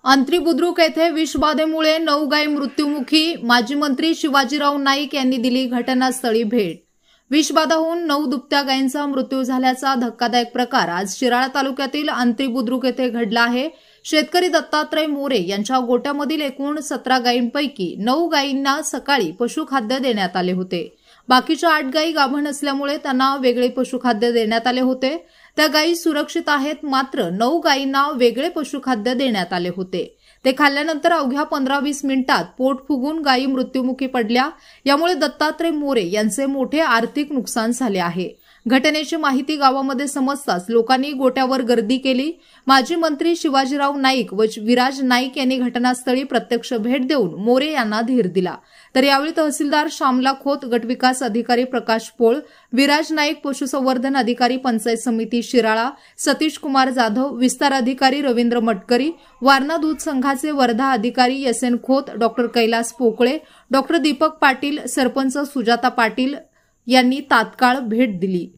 अंत्री बुद्रुक येथे विषबाधेमुळे 9 गायी मृत्युमुखी. माजी मंत्री शिवाजीराव नाईक यांनी दिली घटनास्थळी भेट. विषबाधा होऊन 9 दुभत्या गायींचा मृत्यू झाल्याचा धक्कादायक प्रकार आज शिराळा तालुक्यातील अंत्री बुद्रुक येथे घडला आहे. शेतकरी दत्तात्रय मोरे यांच्या गोट्यामधील एकूण 17 गायींपैकी 9 गायींना सकाळी पशुखाद्य देण्यात आले होते. बाकीच्या 8 गायी गाभण असल्यामुळे त्यांना वेगळे पशुखाद्य देण्यात आले होते. त्या गायी सुरक्षित आहेत, मात्र 9 गायींना वेगळे पशुखाद्य देण्यात आले होते. ते खाल्ल्यानंतर अवघ्या 15-20 मिनिटात पोट फुगून गायी मृत्युमुखी पडल्या. यामुळे दत्तात्रय मोरे यांचे मोठे आर्थिक नुकसान झाले आहे. घटनेची माहिती गावामध्ये समजताच लोकांनी गोट्यावर गर्दी केली. माजी मंत्री शिवाजीराव नाईक व विराज नाईक यांनी घटनास्थळी प्रत्यक्ष भेट देऊन मोरे यांना धीर दिला. तर यावेळी तहसीलदार श्यामला खोत, गटविकास अधिकारी प्रकाश पोळ, विराज नाईक, पशुसंवर्धन अधिकारी पंचायत समिती शिराळा, सतीश कुमार जाधव, विस्तार अधिकारी रवींद्र मटकरी, वारणा दूध संघाचे वर्धा अधिकारी एस.एन. खोत, डॉ. कैलास पोकळे, डॉ. दीपक पाटील, सरपंच सुजाता पाटील यांनी तात्काळ भेट दिली.